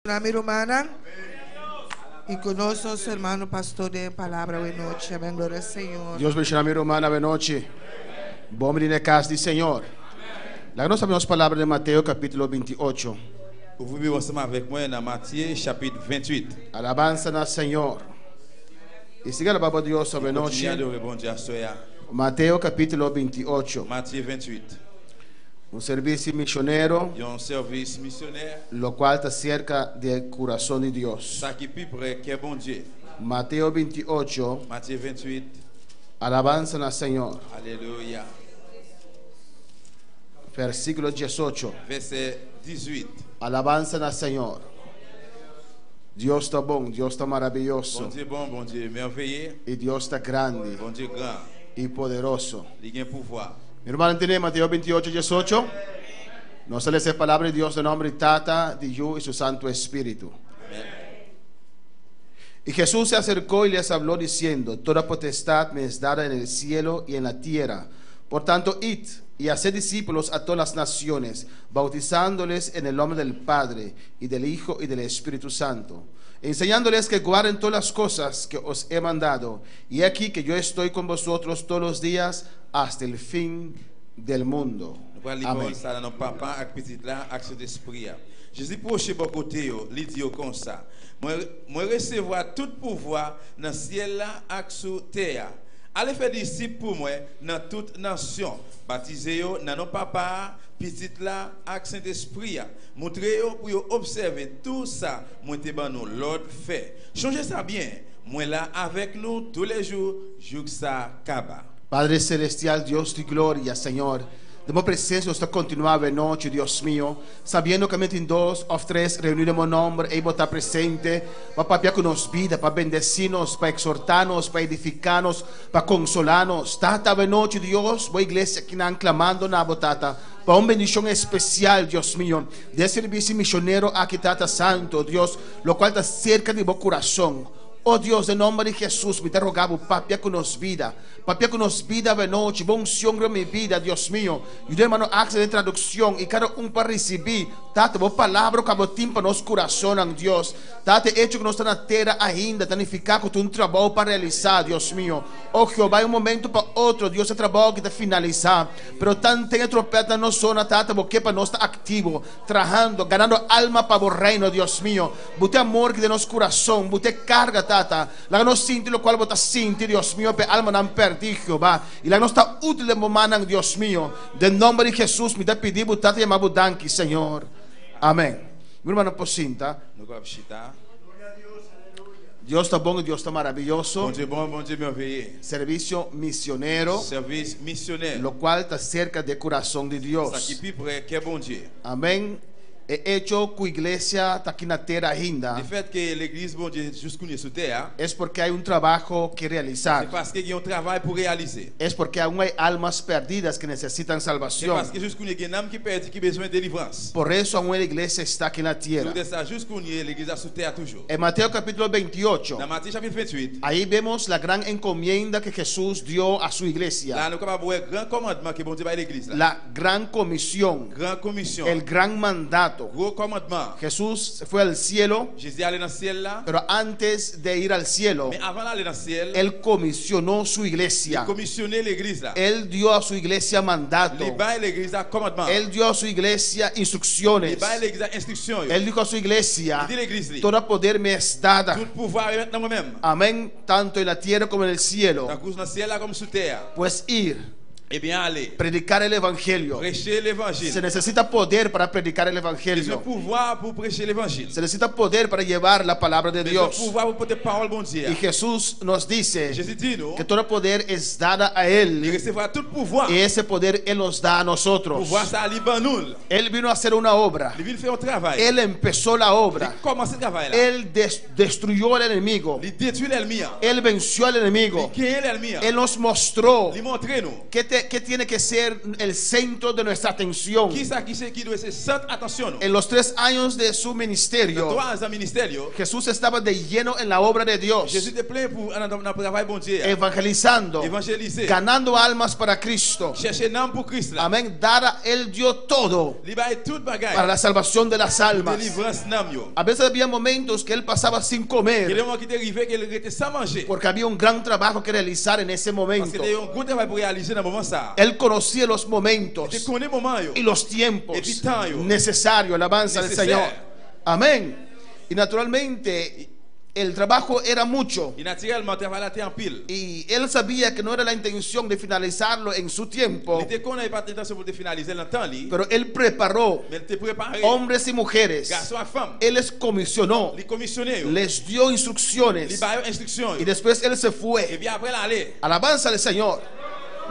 Mi hermana y con nosotros, hermano pastor de palabra de noche. Amén, gloria al Señor. Deus bendiga a minha irmã na noite. Bom menino na casa do Senhor. Lá nós sabemos a palavra de Mateus capítulo 28. Vous vivez ensemble avec moi dans Matthieu chapitre 28. Alabança no Senhor. E siga a palavra de Deus sobre nós. Mateus capítulo 28. Matthieu 28. Um serviço missionário, Un service missionnaire. lo qual está cerca do coração de Deus. Ça qui plus près que bon Dieu. Mateus 28. Matthieu 28. Alabança no Senhor. Alléluia. Versículo 18. Verset 18. Alabança no Senhor. Deus está bom, Deus está maravilhoso. Bon Dieu merveilleux. E Deus está grande Bon Dieu grand. e poderoso. Il a un pouvoir. Mi hermano, ¿entiende Mateo 28, 18? No se les palabra de Dios de nombre Tata, de Hijo y su Santo Espíritu. Amen. Y Jesús se acercó y les habló diciendo: Toda potestad me es dada en el cielo y en la tierra. Por tanto, id y haced discípulos a todas las naciones, bautizándoles en el nombre del Padre y del Hijo y del Espíritu Santo, enseñándoles que guarden todas las cosas que os he mandado. Y aquí que yo estoy con vosotros todos los días hasta el fin del mundo. Amen. Jésus proche bon côté yo, li dit comme ça. Moi recevoir tout pouvoir dans ciel là ak sous terre. Allez faire disciples pour moi dans toute nation. Baptisez yo dans nos papa, petit là ak Saint-Esprit. Montrez yo pour yo observer tout ça moi te ban nous l'ordre fait. Changez ça bien. Moi là avec nous tous les jours, jour ça kaba. Padre Celestial, Dios de gloria, Señor, demos presencia esta continuada noche, Dios mío, sabiendo que en 2 o 3 reunidos en nombre, Él está presente, para papiar con nos vida, para bendecirnos, para exhortarnos, para edificarnos, para consolarnos. Tata noche, Dios, voy iglesia que están clamando na botata, para una bendición especial, Dios mío, de servicio misionero aquí, Tata Santo, Dios, lo cual está cerca de mi corazón. Oh Dios, en nombre de Jesús, me te rogamos, papia con nos vida de noche, unción de mi vida, Dios mío. Yo hermano, acción de traducción y cada uno para recibir, tate, vos palabra que vos timpa nos corazón, Dios. Tate, hecho que no está en la tierra ainda, tanificar con tu trabajo para realizar, Dios mío. Oh Jehová, hay un momento para otro, Dios, el trabajo que te finalizar, pero tan tenga trompeta no son, tate, porque para no estar activo, trabajando, ganando alma para el reino, Dios mío. Bute amor que de nos corazón, bute carga, la no sinti lo cual vota sinti, Dios mío, per alma non perdi, Jehová, y la no está útil de momana, Dios mío, del nombre de Jesús, me te pedí, butate y amabudanki, Señor, amén. Mi hermano Posinta, Dios está bueno, Dios está maravilloso. Bon Dieu merveilleux. Servicio misionero, Service missionnaire. lo cual está cerca del corazón de Ça qui Dios, plus près que bon Dieu. amén. He hecho que iglesia está aquí en la tierra ainda, Le fait que l'église bon Dieu jusqu'où sur terre, es porque hay un trabajo que realizar. c'est parce qu'il y a un travail pour réaliser. Es porque aún hay almas perdidas que necesitan C'est salvación. parce que jusqu'où il y a une âme qui perd qui a besoin de délivrance. Por eso aún la iglesia está aquí en la tierra. C'est ça jusqu'où il y a l'église sur terre toujours. En Mateo capítulo 28, Dans Matthieu chapitre 28, ahí vemos la gran encomienda que Jesús dio a su là iglesia. nous capable voir grand commandement que bon Dieu va à l'église là. La gran comisión, Grand commission. el gran mandato. Gros commandement. Jesús se fue al cielo, Jésus allé dans le ciel là, pero antes de ir al cielo, mais avant d'aller dans le ciel, Él comisionó su il iglesia. commissionné l'église là. Él dio a su iglesia mandato. Il bail l'église à commandement. Él dio a su iglesia Il instrucciones. bail l'église à instruction. Él dijo a su iglesia: Il dit l'église là, todo poder me es dada. tout pouvoir est dans moi-même. Amén, tanto en la tierra como en el cielo. Dans le ciel là comme sur terre. Pues ir, Eh bien allez, predicar el evangelio. prêcher l'évangile. Se necesita poder para predicar el C'est le evangelio. pouvoir pour prêcher l'évangile. Se necesita poder para llevar la palabra de C'est le Dios. pouvoir pour porter parole bon Dieu. Y Jesús nos dice Jésus dit nous, que todo poder es dada a il Él, recevra tout pouvoir. y ese poder Él nos da a nosotros. Pouvoir ça libre nous. Él vino a hacer una obra. Il vient faire un travail. Él empezó la obra. Il commence le travail là. Él destruyó al enemigo. Il détruit l'ennemi. Él venció al enemigo. Il gagne l'ennemi. Él nos mostró Il montre nous qué qué tiene que ser el centro de nuestra atención? Qui ça qui doit ser centre attention nous? En los 3 años de su Dans ministerio, 3 ans ministério, Jesús estaba de lleno en la obra de Dios, Jésus était plein pour dans le travail bon Dieu. evangelizando, Évangéliser, ganando almas para Cristo. chercher un homme pour Christ là. Amén. Él dio todo Il bail tout para bagaille. la salvación de las almas. Délivrance nam yo. A veces había momentos que él pasaba sin Il y a comer des moments qui est arrivé qu'il était sans manger. porque había un gran trabajo que realizar en ese Parce momento. qu'il y a un gros travail pour réaliser dans le moment ça. Él conocía los momentos Il connaît moment yo. y los tiempos Et puis temps, yo. necesarios, alabanza del Necesario. Señor. Amén. Y naturalmente el trabajo era mucho. Il naturellement travail là en pile. Y él sabía que no era la intención de finalizarlo en su tiempo, Il était qu'on n'avait pas d'intention pour finaliser dans le temps li, pero él preparó mais il était préparé. hombres y mujeres. Garçon à femme. Él les comisionó, Les commissionnaires. les dio Les instrucciones bail instruction. y después él se Et fue. puis après l'aller. Alabanza al Señor.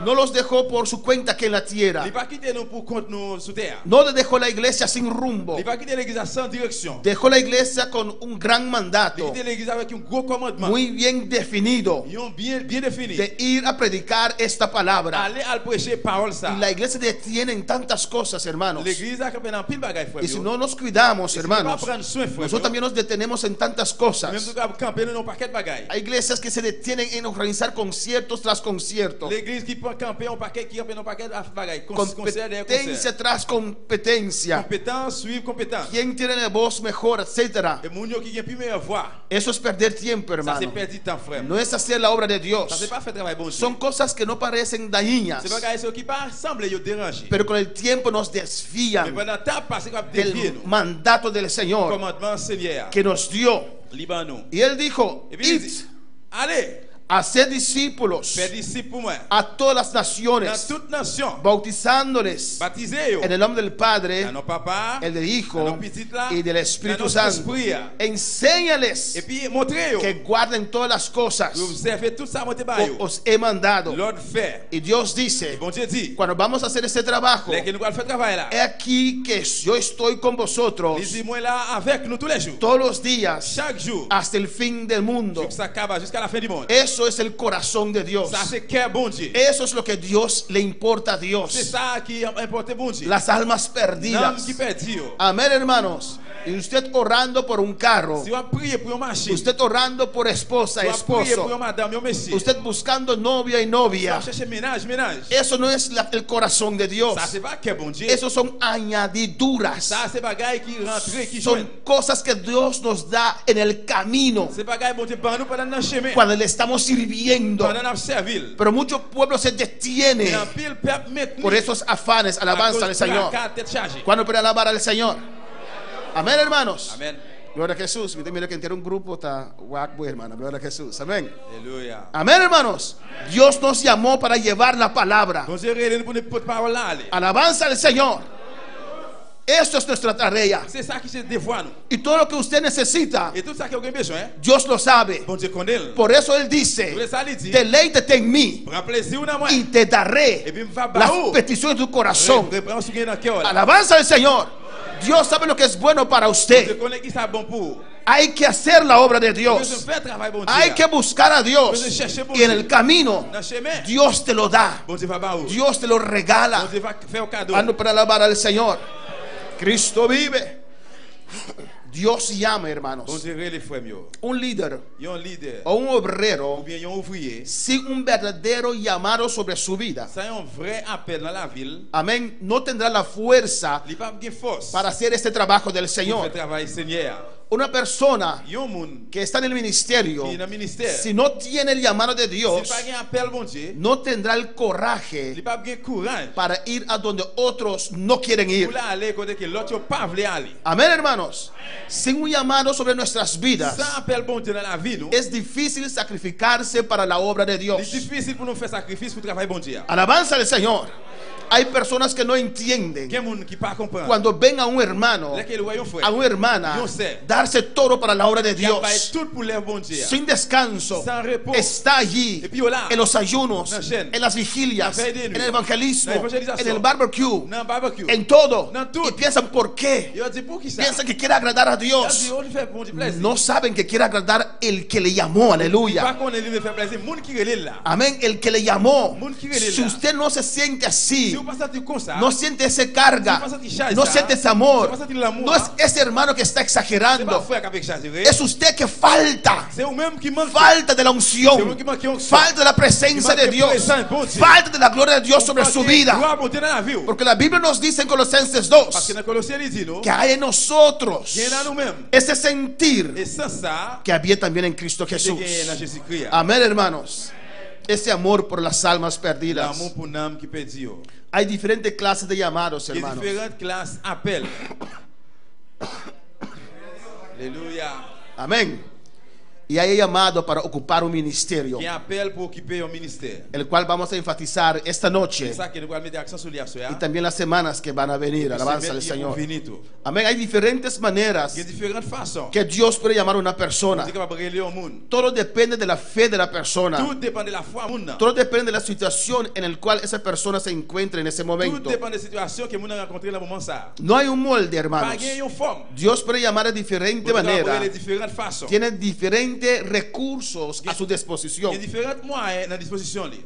No los dejó por su cuenta aquí en la tierra. Il pas quitter nous pour compte nous sous terre. No le dejó la iglesia sin rumbo. Il pas quitter l'église sans direction. Dejó la iglesia con un gran Il mandato quitter l'église avec un gros commandement. muy bien definido Ils ont bien défini. de ir a predicar esta palabra. Aller à prêcher parole ça. Y la iglesia detiene en tantas cosas, hermanos. L'église a campé dans pile bagaille frère. Y si no nos cuidamos, Si hermanos, no prendre soin, frère, nosotros también nos detenemos en tantas même cosas. si on camper dans un paquet de bagaille. Hay iglesias que se detienen en organizar conciertos tras conciertos, L'église qui prend camper un paquet qui campe dans un paquet de bagaille. Concert derrière concert. competencia tras competencia. Compétence suivre compétence. ¿Quién tiene la voz mejor, etcétera? Et moun yo qui gagne plus meilleure voix. Eso es perder tiempo, Ça c'est hermano. perdre du temps frère. No es hacer la obra de Ça Dios. c'est pas faire travail bon Dieu. Son cosas que no parecen dañinas, C'est bagaille qui pas semble yo déranger. pero con el tiempo nos Mais desvían pendant temps passé qu'on dévier del nous. mandato del Señor Commandement Seigneur. que nos dio. Libanon. Y él dijo: Et puis il dit, id, allez, haced discípulos fais disciples pour moi. a todas las Dans naciones, toute nation. bautizándoles Baptisez yo. en el nombre del Padre, Dans nos papa. el del Dans Hijo nos petites là. y del Dans Espíritu notre Santo. esprit. Enséñales Et puis montrez yo. que guarden todas las cosas Vous observez tout ça monter ba que yo. os he mandado. L'ordre fait. Y Dios dice: Bon Dieu dit. cuando vamos a hacer este trabajo, Les que nous allons faire travail là. he aquí que yo estoy con vosotros Il dit moi là avec nous tous les jours. todos los días Chaque jour. hasta el fin del mundo. Jusqu'à la fin du monde. Eso es el corazón de Dios. Ça c'est cœur bon Dieu. Eso es lo que Dios le importa a C'est Dios. ça qui importe bon Dieu. Las almas L'âme perdidas. qui perdu. Amén, hermanos. Y usted orando por un carro, Si on prie pour une machine. usted orando por esposa, Si on prie pour une esposo, madame, un monsieur. usted buscando novia y Si novia. on cherche ménage. Eso no es el corazón de Dios. Ça c'est pas cœur bon Dieu. Esos son añadiduras. Ça c'est bagaille qui rentre, qui Son joint. cosas que Dios nos da en el camino C'est bagaille bon Dieu pour nous pendant notre chemin. cuando le estamos sirviendo. Pendant notre service. Pero muchos pueblos se Et detienen en pile peuple maintenant. por esos afanes. Alabanza al Señor. Tête chargée. ¿Cuándo puede alabar al Señor? Amén, hermanos. Amen. Gloria a Jesús. Mira que entera un grupo está guapo, hermano. Gloria a Jesús. Amén. Alléluia. Amén, hermanos. Dios nos llamó para llevar la palabra. Bon Dieu réunit pour nous porter parole là. aller. Alabanza al Señor. Esto es nuestra tarea. C'est ça qui se dévoile nous. Y todo lo que usted necesita, Et tout ça que vous avez besoin. Dios lo sabe. Bon Dieu connaît. Por eso Él Vous dice: voulez ça lui dit. deleítate en mí Prends plaisir dans moi. y te daré Et puis me va las baou. peticiones de tu corazón. Reprends ce qui est dans le cœur là. Alabanza al Señor. Dios sabe lo que es bueno para Je usted. connais qui ça bon pour. Hay que hacer la obra de Je Dios. fais travail bon Dieu. Hay que buscar a Dios. Y en el camino, Dans le chemin. Dios te lo da. Bon Dieu va baou. Dios te lo Bon regala. Dieu va faire un cadeau. Ando para alabar al Señor. Cristo vive. Dios llama, hermanos. Bon Dieu les frères mieux. Un líder Il y a un leader o un ou obrero bien il y a un ouvrier. sin un verdadero llamado sobre su vida, Ça y a un vrai appel dans la ville. amén, no tendrá la fuerza Il pas de force para hacer este trabajo del pour Señor. faire travail Seigneur. Una persona Il y a un monde que está en el ministerio, qui est dans le ministère. si no tiene el llamado de S'il Dios, pas un appel bon Dieu, no tendrá el il coraje pas de courage para ir a donde otros no quieren ir. pour aller côté que l'autre pas voulu aller. Amén, hermanos. Sin un llamado sobre nuestras vidas, Sans appel bon Dieu dans la vie nous. es difícil sacrificarse para la obra de C'est Dios. difficile pour nous faire sacrifice pour travailler bon Dieu. Alabanza al Señor. Hay personas que no entienden Quel monde qui pas comprendre. cuando ven a un hermano, Lesquels voyons frère. a una hermana, Yo sé. darse todo para la obra de Il a Dios, fait tout pour l'œuvre bon Dieu. sin descanso, Sans repos. está allí Et puis, voilà. en los ayunos, Dans la chaîne. en las vigilias, Dans la fête des en nuits. el evangelismo, Dans l'évangélisation. en el barbecue, Dans le barbecue. en todo. Dans tout. Y piensan por qué. Il a dit pour qui ça? Piensan que quiere agradar a Il a dit Dios. on lui fait bon Dieu plaisir. No saben que quiere agradar el que le llamó. Pas Aleluya. qu'on est lui faire plaisir. Moun qui relève là. Amén. El que le llamó. Si Si usted no se siente así, Si vous pensez comme ça, no siente esa carga, no siente ese amor, no es ese hermano que está c'est pas exagerando, frère qui a exagéré. es usted que falta. C'est vous-même qui manque. Falta de la unción, falta de la presencia de Dios, falta de la gloria de Dios sobre su vida. Gloire bon Dieu dans la vie. Porque la Biblia nos dice en Colosenses Parce que 2 dans Colossiens il dit nous, que hay en nosotros qu'il y a dans nous-mêmes. ese sentir Et sans ça, que había también en Cristo c'est Jesús. qu'il y a dans Jésus-Christ. Amén, hermanos. Ese amor por las almas perdidas. L'amour pour une âme qui perdu. Hay diferentes clases de llamados, Il y a hermanos. différentes classes appels. Alléluia. Amén. Y hay llamado para ocupar un ministerio, Il y a un appel pour occuper un ministère. el cual vamos a enfatizar esta noche C'est ça que nous allons mettre accent sur les y también las semanas que van a venir. Alabanza al Señor. Il Amén. Hay diferentes maneras y a différentes façons. que Dios puede llamar a una On persona. dit capable de relier au monde. Todo depende de la fe de la persona. Tout dépend de la foi monde. Todo depende de la situación en la cual esa persona se encuentra en ese Tout momento. dépend des situations que nous avons rencontrées dans le moment ça. No hay un molde, Pas hermanos. gagner une forme. Dios puede llamar de diferente On manera. les différentes façons. Tiene diferentes recursos a su Il y a disposición. différents moyens dans disposition li.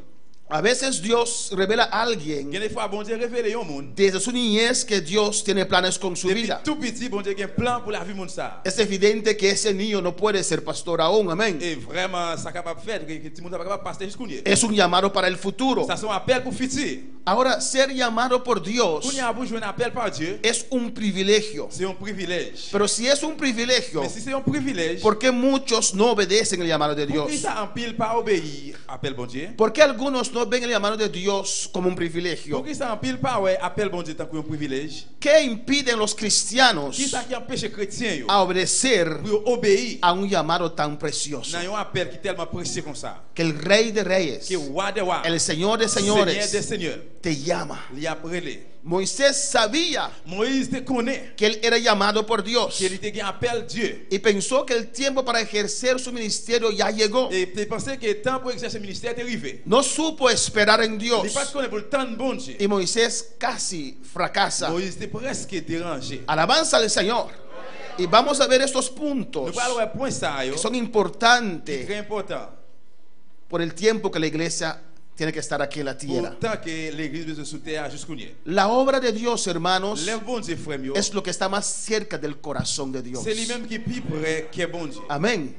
A veces Dios revela a alguien Il y a des fois bon Dieu révèle au monde. desde su niñez que Dios tiene planes con su Depuis vida. tout petit bon Dieu a un plan pour la vie monde ça. Es evidente que ese niño no puede ser pastor aún, amén. Et vraiment ça capable faire que tout le monde capable passer jusqu'au nier. Es un llamado para el futuro. Ça sont appel pour futur. Ahora, ser llamado por Dios Quand il y a un appel par Dieu, es un privilegio. c'est un privilège. Pero si es un privilegio, Mais si c'est un privilège, ¿por qué muchos no obedecen el llamado de pourquoi Dios? ça en pile pas obéir appel bon Dieu? ¿Por qué algunos no ven el llamado de Dios como un privilegio? Pourquoi ça en pile pas ouais appel bon Dieu tant qu'un privilège? ¿Qué impiden los cristianos Qui ça qui empêche les chrétiens yo a obedecer pour obéir a un llamado tan precioso? dans un appel qui est tellement précieux comme ça? Que el Rey de Reyes, Que roi des rois, el Señor de Seigneur des Señores, seigneurs, te llama. il a appelé. Moisés sabía Moïse te connaît, que él era llamado por Dios qu'il était appel Dieu. y pensó que el tiempo para ejercer su ministerio ya llegó. Et tu pensais que le temps pour exercer le ministère est arrivé. No supo esperar en Il Dios n'est pas connu pour le temps de bon Dieu. y Moisés casi fracasa. Moïse était presque dérangé. Alabanza al Señor. Y vamos a ver estos Nous puntos parlons un point ça, yo, que son qui est importantes très important. por el tiempo que la iglesia tiene que estar aquí en la tierra. Autant que l'église de sous terre jusqu'au nier. La obra de Dios, hermanos, L'œuvre bon Dieu, frère, yo, es lo que está más cerca del corazón de Dios. c'est lui-même qui est plus près que bon Dieu. Amén.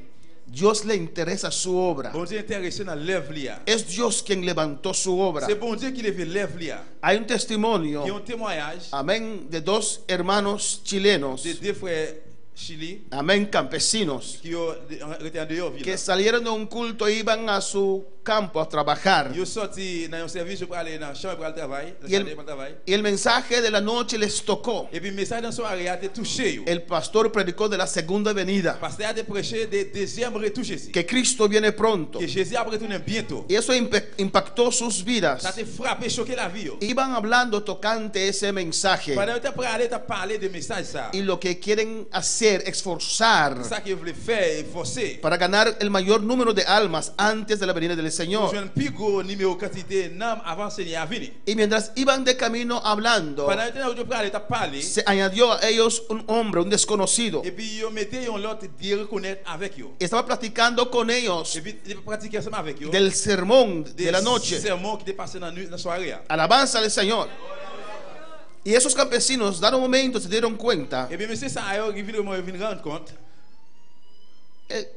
Dios le interesa su obra. Bon Dieu est intéressé dans l'œuvre là. Es Dios quien levantó su obra. C'est bon Dieu qui lève l'œuvre là. Hay un Il y a testimonio, un témoignage amén, de dos hermanos chilenos, de deux frères Chili amén, campesinos, qui ont été en dehors que ville. salieron de un culto e iban a su campo a trabajar. Ils sont sortis dans un service pour aller dans la chambre pour le travail. Y el mensaje de la noche les tocó. Et puis le message dans la soirée a été touché. Le El pastor predicó de la segunda venida, pasteur a été prêché de deuxième retour Jésus. que Cristo viene pronto. Que Jésus a retourné bientôt. Y eso impactó sus vidas. Ça t'a frappé, choqué la vie. Iban hablando tocante ese mensaje. Pendant que tu as parlé de message ça. Y lo que quieren hacer, esforzar Ça qu'ils voulaient faire et forcer. para ganar el mayor número de almas antes de la venida del Pour Señor. jouer un plus gros numéro quantité d'âmes avant le Seigneur à venir. Y mientras iban de camino hablando, Pendant que tu as parlé. se añadió a ellos un hombre, un desconocido. Et puis ils mettaient l'autre de reconnaître avec eux. Estaba platicando con ellos Et puis ils pratiquaient ensemble avec eux. del sermón de la noche. Sermons qui étaient passés dans la soirée. Alabanza al Señor. Y esos campesinos, dado un momento, se dieron cuenta. Et bien monsieur ça a eu venu rendre compte.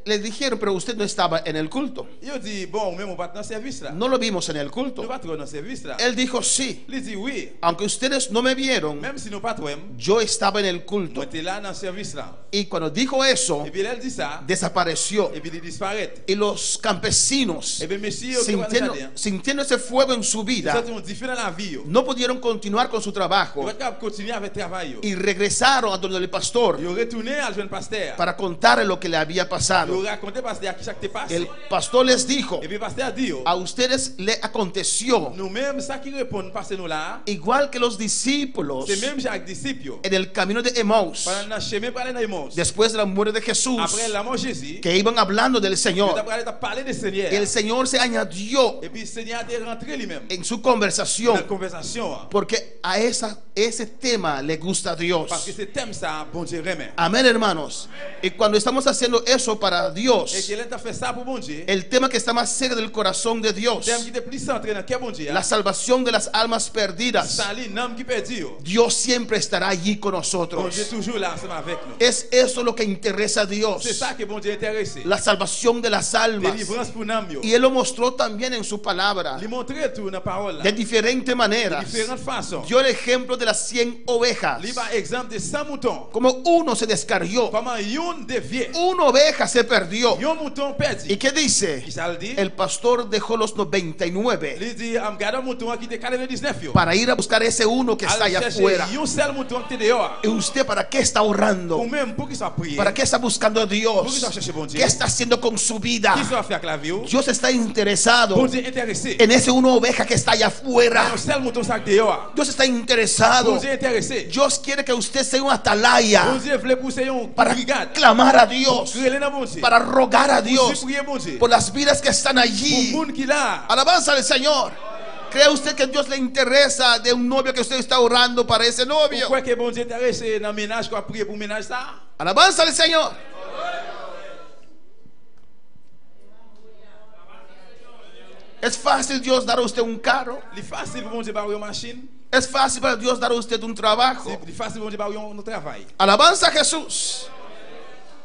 Les dijeron, pero usted no estaba en el culto. Il dit bon, même on va dans le service là. No lo vimos en el Nous culto. va dans le service là. Él dijo, sí. Il dit oui. Aunque ustedes no me vieron, Même si nous pas toi, yo estaba en el culto. moi t'es là dans le service là. Y cuando dijo eso, Et puis elle dit ça. desapareció. Et puis il disparaît. Y los campesinos, Et bien monsieur qui va sintiendo, dans sintiendo ese fuego en su vida, ça on différent dans la vie. no pudieron continuar con su Il trabajo va continuer avec le travail. y regresaron a donde el pastor Il retourné à le jeune pasteur para contarle lo que le había pour pasado. Nous raconter pasteur à qui ça qui t'est passé. El pastor les dijo, Et puis pasteur a dit, a ustedes le aconteció nous-mêmes, ça qui répond, pasteur nous là, igual que los discípulos c'est même Jacques disciple. en el camino de Emaús, Pendant le chemin pour aller dans Emmaüs. después de la muerte de Jesús, Après la mort de Jésus, que iban hablando del il Señor. a parlé du Seigneur. El Señor se añadió Et puis le Seigneur est rentré lui-même en su dans conversación la conversation. porque a ese tema le gusta a Dios. Parce que ce thème, ça, bon Dieu remet. Amén, hermanos. Y cuando estamos haciendo eso para Et Dios, qu'il a fait ça pour bon Dieu. el tema que está más cerca del corazón de Dios, Thème qui était plus centré dans quel bon Dieu. la salvación de las almas perdidas, Sali, n'homme qui perdu. Dios siempre estará allí con Bon Dieu nosotros. toujours là ensemble avec nous. Es eso lo que interesa a Dios, C'est ça que bon Dieu est intéressé. la salvación de las almas. Délivrance pour l'âme. Y Él lo mostró también en su palabra, Il montrait tout dans la parole. de diferentes maneras. Différentes façons. Dio el ejemplo de las 100 ovejas, Il va exemple de 100 moutons. como uno se descarrió, Comment une dévié. una oveja se perdió. Un mouton perdu. ¿Y qué dice? Qui ça le dit? El pastor dejó los 99 Il dit, am gardé un mouton qui était 99 yo. para ir a buscar ese uno que está Al allá chercher afuera. un seul mouton qui était dehors. ¿Y usted para qué está orando? Ou même pour qu'il soit prié. ¿Para qué está buscando a Pour qu'il Dios? soit cherché bon Dieu. ¿Qué está haciendo con su vida? Qui soit fait avec la vie. Dios está interesado Bon Dieu intéressé. en ese una oveja que está allá afuera. Un seul mouton sac dehors. Dios está interesado. Bon Dieu intéressé. Dios quiere que usted sea un Bon atalaya Dieu voulait pousser un para brigade. clamar a Dios, Crier dans bon Dieu. para rogar a Pour Dios prier bon Dieu. por las vidas que están Pour allí. le monde qui là. Alabanza al Señor. ¿Cree usted que Dios le interesa de un novio que usted está orando para ese novio? Pourquoi que bon Dieu intéressé dans le ménage qu'on a prié pour le ménage ça? Alabanza al Señor. Es fácil Dios dar a usted un carro. Il est facile pour bon Dieu d'avoir une machine. Es fácil para Dios dar a usted un trabajo. Il est facile pour bon Dieu d'avoir un travail. Alabanza a Jesús.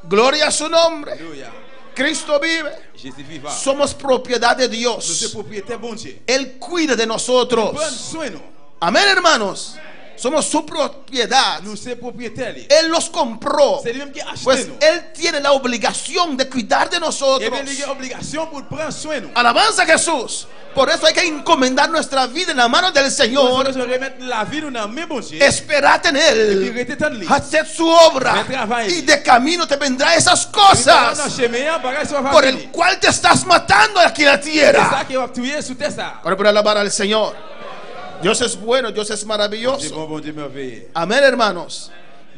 Gloria a su nombre. Alléluia. Cristo vive. Jésus vivant. Somos propiedad de Nous Dios. sommes propriétaires bon Dieu. Él cuida de nosotros. Prends soin nous. Amén, hermanos. Somos su propiedad. Nous sommes propriétaires. Él los compró. C'est lui-même qui a acheté Pues nous. Él tiene la obligación de cuidar de Et nosotros. bien, il y a obligation pour prendre soin nous. Alabanza a Jesús. Por eso hay que encomendar nuestra vida en la mano del Nous Señor. devons remettre la vie nous dans les mains bon Dieu. Esperad en Et puis Él. rester en lui. Haced su obra. Me trabaja. Y de camino te vendrá esas Dans le cosas chemin, bagage sur la por famille. el cual te estás matando aquí en la C'est tierra. ça qui va tuer sous terre ça. Ahora para alabar al Señor. Dios es bueno, Dios es C'est maravilloso. bon Dieu merveilleux. Amén, hermanos.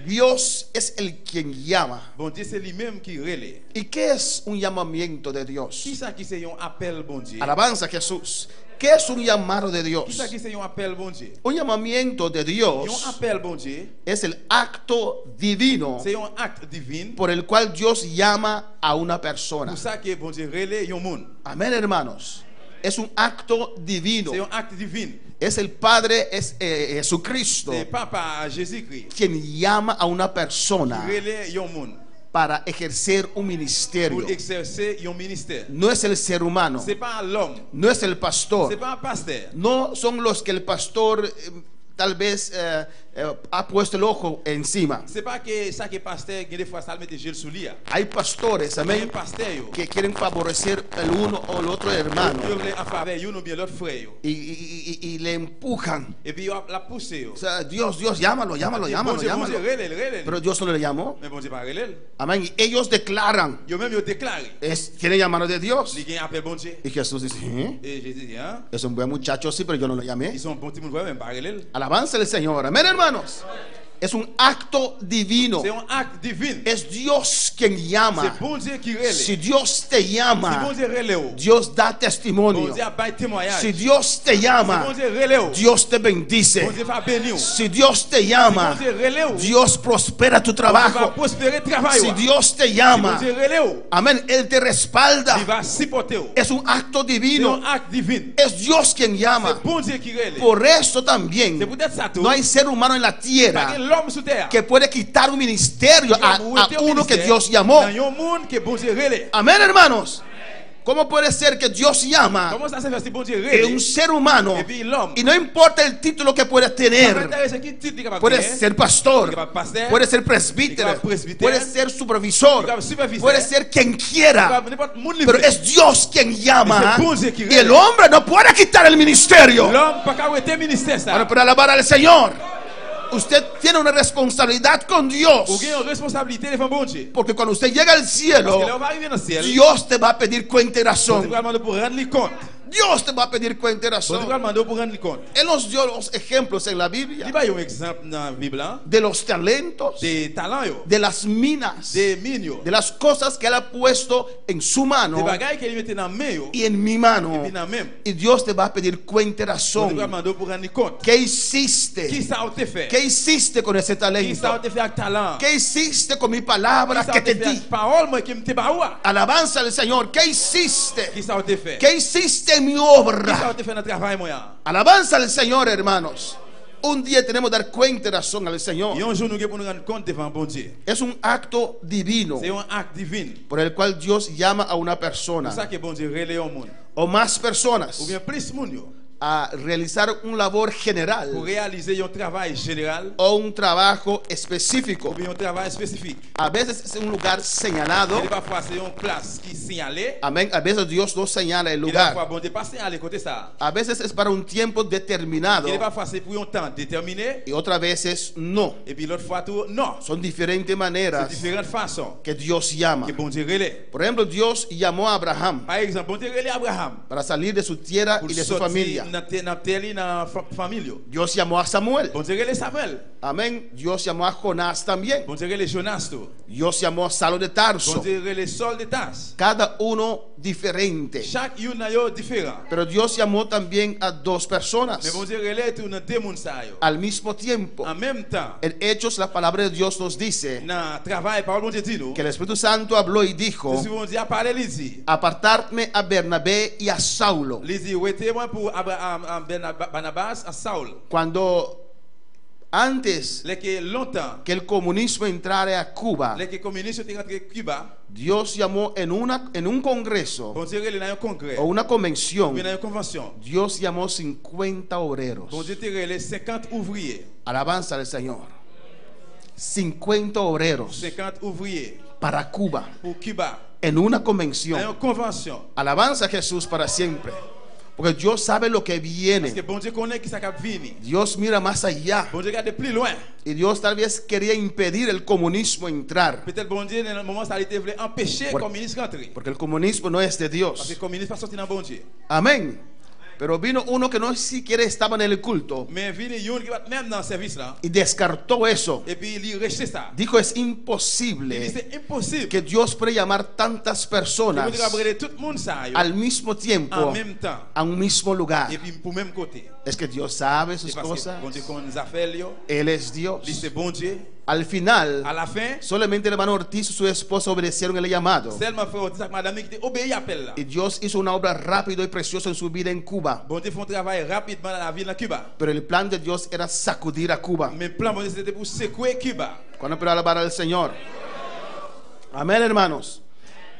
Dios es el quien llama. Bon Dieu, c'est lui-même qui relaie. ¿Y qué es un llamamiento de Dios? Qui ça qui c'est un appel bon Dieu? Alabanza a Jesús. ¿Qué es un llamado de Dios? Qui ça qui c'est un appel bon Dieu? Un llamamiento de Un Dios appel bon Dieu, es el acto divino c'est un acte divin. por el cual Dios llama a una persona. Pour ça que bon Dieu relaie un monde. Amén, hermanos. Es un acto divino. C'est un acte divin. Es el Padre, es Jesucristo, C'est Papa Jésus-Christ quien llama a una qui persona relaie un monde para ejercer un ministerio. pour exercer un ministère. No es el ser humano, C'est pas l'homme, no es el pastor, c'est pas un pasteur. no son los que el pastor tal vez ha puesto el ojo encima. C'est pas que ça que pasteur qui des fois ça le mette gel sous lui. Hay pastores, Mais amén, pasteur yo, que quieren favorecer el uno o el otro hermano yo voulais en faveur une ou bien l'autre frère yo. y le empujan. Et puis yo la poussé yo. O sea, Dios, llámalo, llámalo, Bon llámalo, Dieu, llámalo. relaie. Pero Dios no le llamó. Mais bon Dieu pas relaie. Amén. Y ellos declaran, Yo même yo déclaré. tiene llamado de Dios. Il y a un appel bon Dieu. Y Jesús dice, Et Jésus dit, hein? es un buen muchacho, sí, pero yo no lo llamé. Ils sont bons petits monde même pas relaie. Alabanza al Señor. Amén, hermanos. Es un acto divino. C'est un acte divin. Es Dios quien C'est llama. bon Dieu qui relaie. Si Dios te Si llama, bon Dieu relaie. Dios da Bon testimonio. Dieu a bail témoignage. Si Dios te Si llama, bon Dieu relaie. Dios te bendice. Bon Dieu va bénir. Si Dios te Si llama, bon Dieu relaie. Dios prospera tu Bon Dieu va trabajo. prospérer travail. Si Dios te Si bon llama, Dieu relaie. amén, Él te respalda. Il va supporter. Es un acto C'est divino. un acte divin. Es Dios quien llama. C'est bon Dieu qui relaie. Por eso C'est también peut-être ça tout. no hay ser humano en la Pas tierra que l'homme sous terre. que puede quitar un ministerio a uno que Dios llamó. Dans un monde que bon Dieu relaie. Amén, hermanos. ¿Cómo puede ser que Dios llama Comment ça se fait si bon Dieu a relaie? un ser humano Et puis l'homme. y no importa el título que puede Ça tener? m'intéresse qui titre il est capable de Puede faire. ser pastor, Il est capable de pasteur. puede ser Il est presbítero, capable de presbítero. puede ser supervisor, Il est capable de superviseur. puede ser quien Il est quiera, capable de n'importe monde pero libre. es Dios quien llama Es bon Dieu qui y el hombre no puede quitar el ministerio. L'homme pas qu'à arrêter ministère ça. Bueno, para alabar al Señor. Usted tiene una responsabilidad con Dios. Ou gen yon responsabilité devant bon Dieu. Porque cuando usted llega al Parce cielo, que là, on va arriver dans le ciel. Dios te va a pedir cuenta y Bon razón. Dieu va demander pour rendre lui compte. Dios te va a pedir cuenta y Bon Dieu va razón. demander pour rendre lui compte. Él nos dio los ejemplos en la Il Biblia va y un exemple dans la Bible, hein, de los talentos, des talents, yo, de las minas, des mines, yo, de las cosas que Él ha puesto en su des mano bagailles qu'il mette dans la main, yo, y en mi et mano. puis dans la même. Y Dios te va a pedir cuenta y Bon Dieu va razón. demander pour rendre lui compte. ¿Qué Qui hiciste? ça a te fait? ¿Qué hiciste con ese Qui ça a talento? te fait avec talent? ¿Qué hiciste con mi Qui palabra ça que a te te fait avec di? parole moi qui me te baoua? Alabanza al Señor. ¿Qué hiciste? Qui ça a te fait? ¿Qué hiciste en mi Qui ça a obra? te fait dans le travail moi? Alabanza al Señor, hermanos. Un día tenemos que dar cuenta y razón al Et Señor. un jour nous devons nous rendre compte devant bon Dieu. Es un acto divino C'est un acte divin. por el cual Dios llama a una C'est ça persona que bon Dieu relève au monde. o más personas Ou bien plus monde yo, a realizar un labor pour general réaliser un travail général o un trabajo ou específico. bien un travail spécifique. A veces es un lugar señalado. Et parfois c'est une place qui signalée. Amén. A veces Dios nos señala el Et parfois lugar. bon Dieu pas signalé côté ça. A veces es para un tiempo determinado Et parfois c'est pour un temps déterminé. y otras veces no. Et puis l'autre fois tout non. Son diferentes C'est maneras différentes façons que Dios llama. que bon Dieu relève. Por ejemplo, Dios llamó a Abraham Par exemple, bon Dieu relève Abraham para salir de su tierra pour y de su sortir familia. dans terre dans famille. Dios llamó a Samuel. Bon Dieu relève Samuel. Amén. Dios llamó a Jonás también. Bon Dieu relève Jonas tout. Dios llamó a Saulo de Bon Tarso. Dieu relève Saul de Tarse. Cada uno diferente. Chaque une na yo différent. Pero Dios llamó también a dos Mais personas bon Dieu relève tout dans deux moun sa yo. al mismo tiempo. En même temps, En Hechos, la palabra de Dios nos dice dans travail parole bon Dieu dit nous. que el Espíritu Santo habló y dijo: Si bon Dieu a parlé il dit. apartarme a Bernabé y a Saulo. Il dit ouais moi pour Abraham Barnabas à Saul. Cuando antes Les que longtemps que el comunismo entrara a Cuba, les que communistes sont rentrés Cuba. Dios llamó en un congreso Bon Dieu relève dans un congrès. o una Ou convención, bien dans une convention. Dios llamó 50 obreros. Bon Dieu te relève 50 ouvriers. Alabanza al Señor. 50 obreros 50 ouvriers para Cuba pour Cuba. en una Dans convención. une convention. Alabanza a Jesús para siempre. Porque Dios sabe lo que Parce que viene. bon Dieu connaît qui ça cap venir. Dios mira más allá. Bon Dieu regarde plus loin. Y Dios tal vez quería impedir el comunismo entrar. Peut-être bon Dieu dans le moment ça il voulait empêcher les Por- communistes rentrer. Porque el comunismo no es de Parce que Dios. les communistes pas sortis dans bon Dieu. Amén. Pero vino uno que no siquiera estaba en el culto Mais vini yon qui va même dans le service là. y descartó eso. Et puis il rejeté ça. Dijo: es Il dit imposible c'est impossible. que Dios pueda llamar tantas Bon personas Dieu va brûler tout le monde ça yo. al mismo En tiempo même temps. a un mismo lugar. Et puis pour même côté. Es que Dios sabe sus C'est parce cosas. que bon Dieu connaît les affaires yo. Él es Dios. Lui c'est bon Dieu. Al final, À la fin, solamente el hermano Ortiz y su esposa obedecieron el llamado. seulement frère Otis avec madame qui obéi à l'appel là. Y Dios hizo una obra rápida y preciosa en su vida en Cuba. Bon Dieu font travail rapidement dans la ville de Cuba. Pero el plan de Dios era sacudir a Cuba. Mais plan bon Dieu c'était pour secouer Cuba. Cuando puedo alabar al Señor. Amén, hermanos.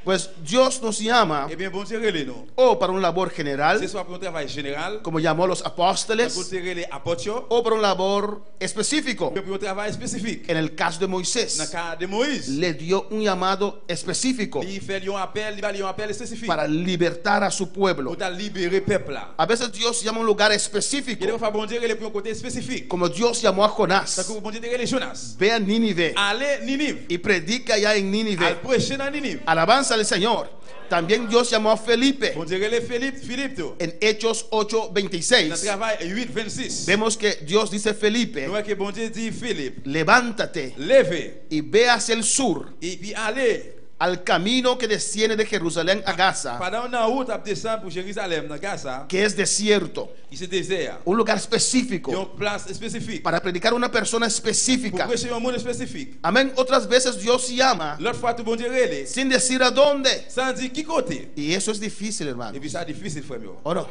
Pues Dios nos llama Eh bien bon Dieu relève nous. o para una labor C'est general, soit pour un travail général, como llamó a los pour apóstoles, relève apôtres, o para un labor específico. mais pour un travail spécifique. En el caso de Dans le Moisés, cas de Moïse, le dio un llamado específico il fait un appel, il va un appel spécifique para libertar a su pueblo. pour libérer le peuple là. A veces Dios llama a un lugar Il específico, doit faire bon Dieu relève pour un côté spécifique. como Dios llamó a Parce Jonás. que bon Dieu te relève Jonas. Ve a Nínive Allez Ninive. y predica allá en Al Nínive. prêcher dans Ninive. Alabanza al Señor. También Dios llamó a Felipe Bon Dieu relève Philippe tout. en Hechos Dans le 8:26. travail 8:26. Vemos que Dios dice: Felipe, Nous voyons que bon Dieu dit Philippe, levántate levez y ve hacia el sur, et puis allez. al camino que desciende de Jerusalén a Gaza, Pendant une route à descendre pour Jérusalem dans Gaza, que es desierto, il désert. un lugar Il y a específico une place spécifique para predicar a una persona pour específica. prêcher un monde spécifique. Amén. Otras veces Dios llama L'autre fois tout bon Dieu relève sin decir a dónde. sans dire qui côté. Y eso es difícil, hermano. Et puis ça difficile frère meu. ¿O no?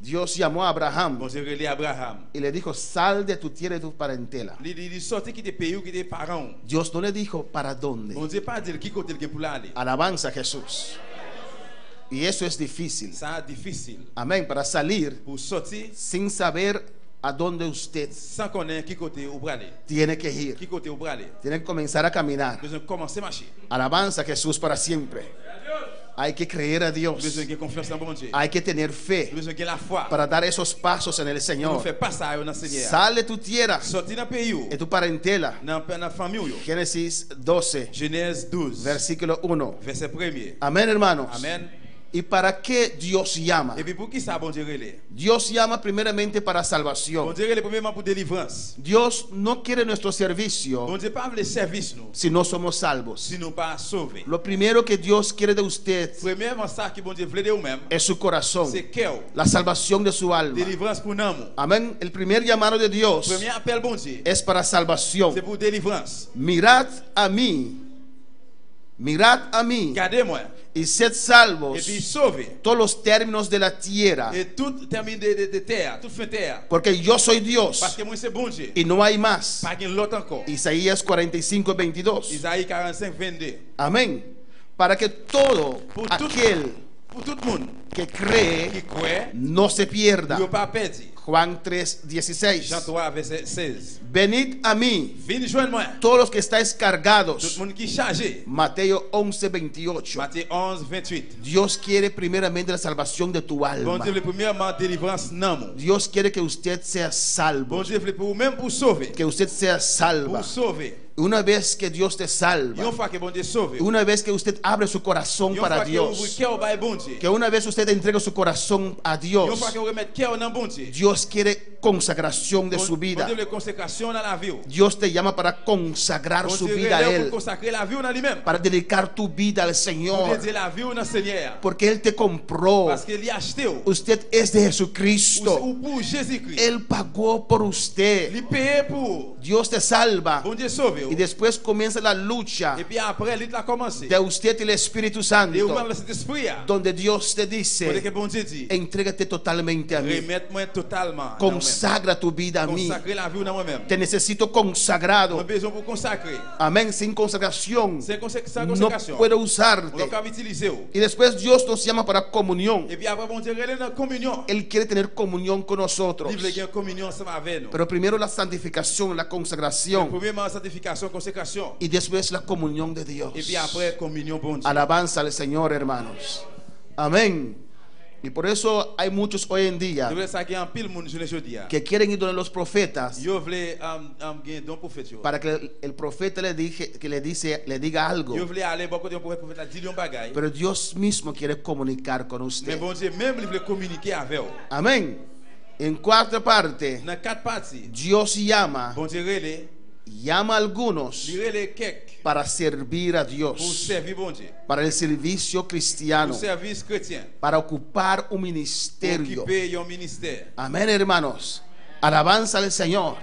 Dios llamó a Abraham Bon Dieu relève Abraham. y le dijo: sal de tu tierra y tu parentela. Il sorti qui des pays ou qui des parents. Dios no le dijo para dónde. Bon Dieu pas dire qui côté il pour aller. Alabanza a Jesús. Y eso es difícil. Ça difficile Amén. Para salir pour sortir sin saber a dónde usted sans connaître qui côté ou pour aller. tiene que ir. Qui côté ou pour aller. Tiene que comenzar a caminar. Besoin commencer à marcher. Alabanza a Jesús para siempre. Hay que creer a Dios. Besoin de confiance en bon Dieu. Hay que tener fe Besoin de la foi. para dar esos pasos en el Nous Señor. fait pas ça dans Seigneur. Sal de tu tierra Sorti dans pays y tu parentela. dans famille yo. Génesis 12, Genèse 12 versículo 1. verset 1er. Amén, hermanos. Amen. ¿Y para qué Dios llama? Et puis pour qui ça bon Dieu relais? Dios llama primeramente para Bon salvación. Dieu relais premièrement pour délivrance. Dios no quiere nuestro Bon servicio Dieu pas veut service nous si no somos salvos. si nous pas sauvés. Lo primero que Dios quiere de usted Premièrement ça que bon Dieu veut de vous même, es su corazón, c'est cœur. la salvación de su alma. Délivrance pour nous. Amén. El primer llamado de Dios Premier appel bon Dieu, es para salvación. c'est pour délivrance. Mirad a mí Gardez-moi y sed et salvos puis sauvez. todos los términos de la tierra, Et tout termine de terre, toute fin terre. porque yo soy Parce Dios que moi c'est bon Dieu. y no hay más. Pas qu'il l'autre encore. Isaías 45, 22. Isaïe 45, 22. Amén. Para que todo Pour tout, aquel pour tout le monde que cree qui croit, no se pierda. il ne pas perdu. Juan 3, 16. Jean 3, verset 16. Venid a mí, Venez joindre moi. todos los que estáis Tout cargados. le monde qui est chargé. Mateo 11, 28. Matthieu 11, 28. Dios quiere primeramente la salvación de tu Bon alma. Dieu veut premièrement délivrance non. Dios quiere que usted sea salvo, Bon Dieu veut pour même pour sauver. que usted sea salva. Pour sauver. Una vez que Dios te Une salva, fois que bon Dieu sauve. una vez que usted abre su corazón Une para fois que ouvre Dios, cœur par bon Dieu. que una vez usted entrega su corazón a Une Dios, fois que vous remettez cœur dans bon Dieu. Dios quiere consagración de su Bon vida. Dieu veut consécration dans la vie. Dios te llama para consagrar Bon su Dieu vida a relève Él, pour consacrer la vie dans lui-même. para dedicar tu vida al Pour Señor, dédier la vie dans Seigneur. porque Él te compró. Parce qu'il y a acheté. Usted es de Jesucristo. Ou pour Jésus-Christ. Él pagó por usted. Il paye pour. Dios te salva Bon Dieu sauve. y después comienza la lucha Et puis après, il a commencé. de usted y el Espíritu Et Santo, vous-même, le Saint-Esprit. donde Dios te Parce dice: que bon Dieu dit. entrégate totalmente a mí, Remette-moi totalement. dans moi-même. consagra tu vida a mí. Consacrer la vie dans moi-même. Te necesito J'ai consagrado. besoin pour consacrer. Amén. Sin consagración C'est sans no consécration. puedo On usarte. doit pas utiliser. Y después Dios nos llama para comunión. Et puis après, bon Dieu, il est dans la communion. Él quiere tener comunión con nosotros. Il veut qu'il y ait une communion ensemble avec nous. Pero primero la santificación, la consagración, Premièrement, sanctification, consécration. y después la comunión de Dios. Et puis après, communion, bon Dieu. Alabanza al Señor, hermanos. Amén. Y por eso hay muchos hoy en día Je voulais ça qu'il y a un pile monde je le dis. que quieren ir donde los profetas Yo voulais gagner don prophète yo. para que el profeta le diga algo. Yo voulais aller beaucoup de prophète la dire un bagage. Pero Dios mismo quiere comunicar con Mais usted. bon Dieu même il voulait communiquer avec vous. Amén. En cuarta parte, Dans quatre parties. Dios llama Bon Dieu a algunos il relève quelques para servir a pour Dios, servir bon Dieu. para el servicio Pour cristiano, service chrétien. para ocupar un Pour ministerio. occuper un ministère. Amén, hermanos. Alabanza al Señor.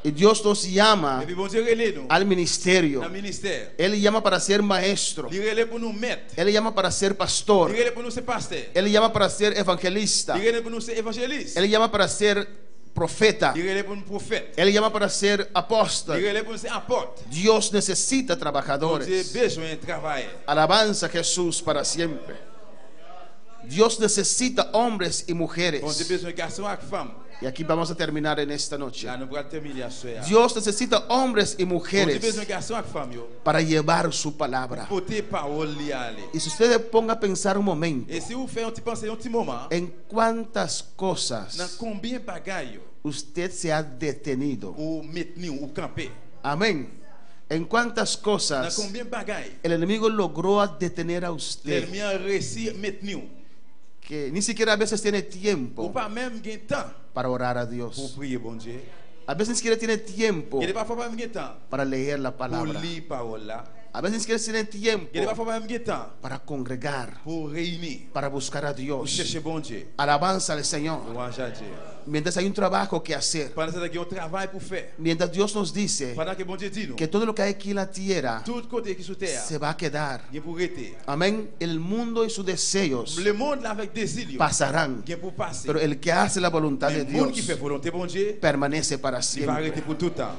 Y Dios nos llama Et puis bon Dieu relève nous al ministerio. dans le ministère. Él llama para ser maestro. Il relève pour nous mettre. Él llama para ser pastor. Il relève pour nous ser pasteur. Él llama para ser evangelista. Il relève pour nous ser évangéliste. Él llama para ser profeta. Il relève pour nous prophète. Él llama para ser Il apóstol. relève pour nous ser apôtre. Dios necesita Bon Dieu trabajadores. besoin de travailler. Alabanza a Jesús para siempre. Dios necesita hombres y Bon mujeres. Dieu besoin de garçons et femmes. Y aquí vamos a terminar en esta noche. Là nous allons terminer à ce soir. Dios necesita hombres y Bon Dieu besoin mujeres de garçons et femmes yo. para llevar su palabra. Porter parole li aller. Y si usted ponga a pensar un momento Et si vous faites un petit penser un petit moment, en cuántas dans cosas combien de bagailles usted se ha detenido. ou maintenir ou camper. Amén. En cuántas Dans cosas combien de bagailles el enemigo logró detener a usted, l'ennemi a réussi à maintenir que ni siquiera a veces tiene ou tiempo pas même gain temps para orar a pour Dios. prier bon Dieu. A veces ni siquiera tiene tiempo Il n'est pas pas même gain temps para leer la pour palabra. lire parole là. A veces ni siquiera tiene tiempo Il n'est pas pas même gain temps para congregar, pour réunir, para buscar a pour Dios. chercher bon Dieu. Alabanza al Señor. Louange à Dieu. Mientras hay un trabajo que hacer, Pendant ce temps, il y a un travail pour faire. mientras Dios nos dice Pendant que bon Dieu dit nous, que todo lo que hay aquí en la tierra tout côté qui sur terre, se va a quedar. il y a pour rester. Amén. El mundo y sus deseos Le monde là avec désir, il pasarán, y a pour passer. pero el que hace la voluntad de Mais le monde qui fait Dios volonté bon Dieu, permanece para il va arrêter siempre. pour tout temps.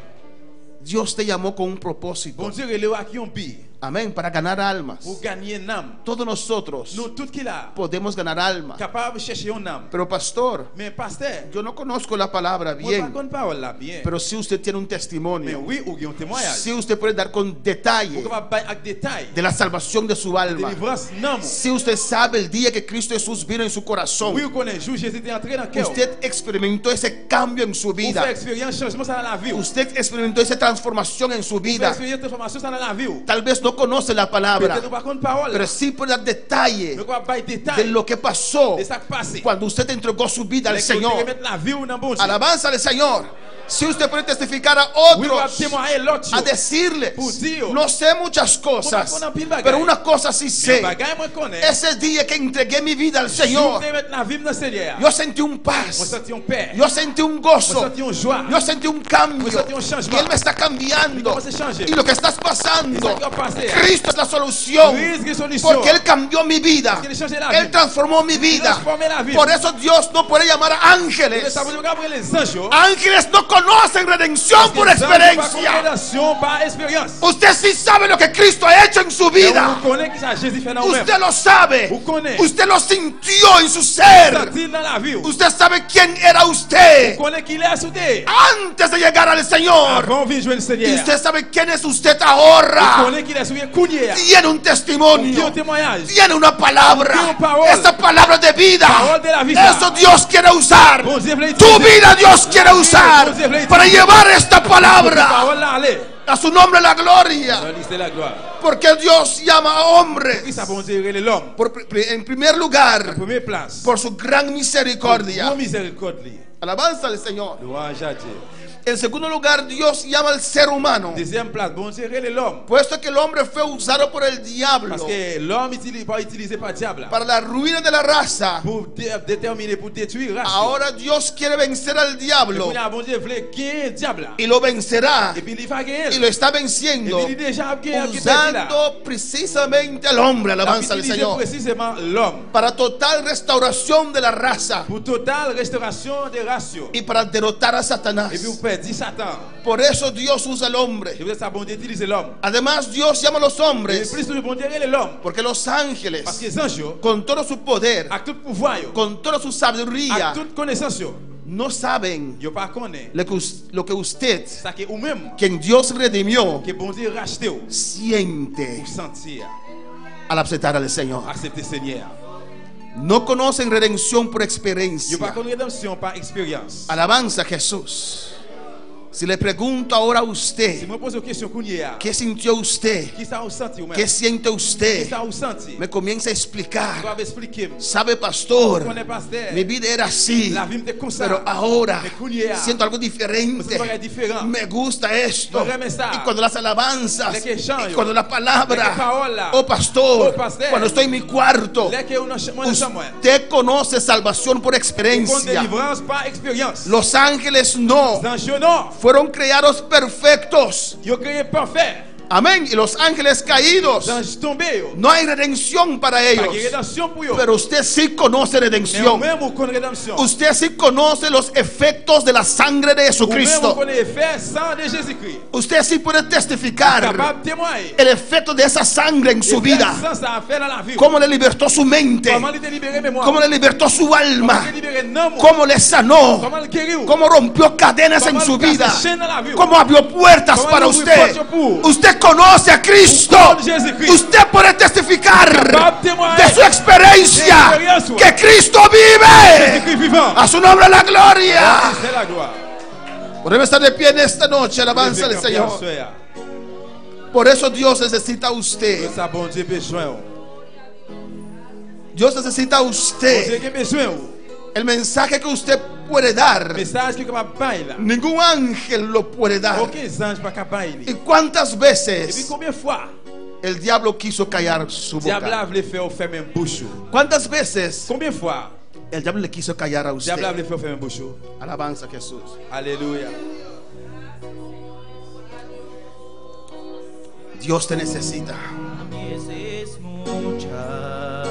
Dios te llamó con un Bon propósito. Dieu, il est à qui on bille. Amén. Para ganar almas. pour gagner une âme. Todos nosotros Nous, tout qui là, podemos ganar almas. capable de chercher une âme. Pero pastor, Mais pasteur, yo no conozco la palabra moi, bien. pas parole là bien. Pero si usted tiene un Mais testimonio, oui, ou un témoignage. si usted puede dar con detalle Vous capable avec détail. de la salvación de su alma, Délivrance non. si usted sabe el día que Cristo Jesús vino en su corazón, Oui, vous connaissez, jour Jésus est entré dans le cœur. usted experimentó ese cambio en su Vous vida, faites expérience changement ça dans la vie. Vous usted experimentó esa transformación en su faites vida. expérience transformation ça dans la vie. Tal vez no conoce la palabra, Peut-être pas contre parole. pero sí puede dar detalle Mais quoi pas de détail lo que pasó de ça qui passé. cuando usted entregó su vida al Les côtés Señor. remettre la vie ou dans bon Dieu. Alabanza al Señor. Si usted puede testificar a Oui, vous otros, témoigner l'autre. a decirles, Pour dire, no sé muchas cosas, Una pile bagay. pero una cosa sí Mais sé. bagay moi connais. Ese día que entregué mi vida al Jour Señor, de mettre la vie dans Seigneur. yo sentí un Moi paz, senti un paix. yo sentí un Moi gozo, senti un joie. yo sentí un cambio, Yo sentí un changement. que Él me está cambiando. Comment c'est changé? Y lo que estás pasando, Y ça qui a passé. Cristo es la solución, Christ est solution. porque Él cambió mi vida, Parce qu'il a changé la Él vie. transformó mi Il a vida. transformé la vie. Por eso Dios no puede llamar a ángeles. Ça veut dire qu'après les anges, Ángeles no conocen redención por les anges pas experiencia. condamnation, par expérience. Usted sí sabe lo que Cristo ha hecho en su Mais vida. vous connaissez que ça Jésus fait dans vous-même. Usted lo sabe. Vous connaissez. Usted lo sintió en su ser. Sentir dans la vie. Vous Usted sabe quién era usted connaissez qu'il est soudé. antes de llegar al Señor. Avant de jouer le Y Seigneur. usted sabe quién es usted Vous ahora. connaissez qu'il est soudé Kounia. Tiene un Dieu testimonio. témoignage. Tiene una palabra. Tiene parole. Esa palabra de vida. Parole de la vida. Eso Dios quiere usar. Bon Dieu veut Tu utiliser. vida Dios quiere usar Bon Dieu veut para utiliser. llevar esta palabra. Parole là, allez. A su nombre la gloria. C'est la gloire. Porque Dios llama a Qui hombres ça bon Dieu est l'homme? en primer lugar Première place. por su gran misericordia. Gros miséricorde. Alabanza al Señor. Louange à Dieu. En segundo lugar, Dios llama al ser humano, Deuxième place, bon Dieu est l'homme. puesto que el hombre fue usado por el diablo Parce que l'homme pas utilisé par le diable para la ruina de la raza. pour déterminer, pour détruire la race. Ahora Dios quiere vencer al Et diablo puis, bon Dieu voulait gagner le diable. y lo vencerá Et puis il va y gagner. lo está Et venciendo puis il déjà gagné. usando precisamente al hombre. Alabanza al Utiliser Señor. précisément l'homme Para total restauración de la raza pour totale restauration des rations. y para derrotar a Satanás. Et puis vous perdez Satan. Por eso Dios usa al hombre. Et vous êtes ça, bon Dieu utilise l'homme. Además, Dios llama a los Et hombres plus le bon Dieu est l'homme. porque los ángeles, Parce que les anges, con todo su poder, avec tout pouvoir, con toda su sabiduría, avec toute connaissance, no saben yo pas connaît lo que usted, ça que ou même quien Dios redimió, que bon Dieu racheté ou siente sentir al aceptar al Señor. accepter Seigneur. No conocen redención por Yo experiencia. pas connaît rédemption par expérience. Alabanza a Jesús. Si le pregunto ahora a Si usted, me pose une question kounia, ¿qué sintió usted? qui ça vous senti ou même? ¿Qué siente Qui usted? ça vous senti? Me comienza a Vous explicar. avez expliqué. Sabe, pastor, Connais pasteur. mi vida era así, La vie me comme ça. pero ahora Me kounia. siento algo C'est diferente. pas différent. Me gusta esto. Me reme ça. Y cuando las alabanzas, Le que change. y cuando la Le palabra, que parola. oh pastor, Oh, pastor. cuando estoy en mi cuarto, Là que on a chambre. usted conoce salvación por Compte experiencia. délivrance par expérience. Los ángeles no, Les anges non. fueron creados perfectos. Yo créé parfait. Amén. Y los ángeles caídos, Les anges tombés. no hay redención para Pas ellos. de rédemption pour eux. Pero usted sí conoce Mais redención. même on connaît rédemption. Usted sí conoce los efectos de la sangre de Ou même on Jesucristo. connaît effet sang de Jésus-Christ. Usted sí puede testificar Capable de témoigner. el efecto de esa sangre en su vida. Ça, ça a fait dans la vie. Cómo le libertó su mente. Comment il t'a libéré mémoire. Cómo le libertó su Comment alma. il t'a libéré non. Cómo le sanó. Comment il guérit. Cómo rompió cadenas en Comment su il casse vida. les chaînes dans la vie. Cómo abrió puertas Cómo para abrió usted. puertas pour. Usted conoce a Cristo. Vous connaissez Jésus-Christ. Usted puede testificar Capable de témoigner. de su experiencia De experiencia. que Cristo vive. Jésus-Christ vivant. A su nombre la gloria. C'est la gloire. Podemos estar de pie en esta noche, alabanza al Camper Señor. en soya. Por eso Dios necesita a usted. Ça, bon Dieu besoin. Dios necesita a Bon Dieu usted. qui besoin. El mensaje que usted puede dar, Message qui est capable de bailler là. ningún ángel lo puede dar. Aucun ange pas capable de ¿Y bailler. cuántas Et puis veces combien de fois el diablo quiso callar su diable boca? voulait faire fermer une bouche. ¿Cuántas veces Combien de fois el diablo le quiso callar a usted? diable voulait faire fermer une bouche. Alabanza a Jesús. Alléluia. Dios te necesita. Es mucha,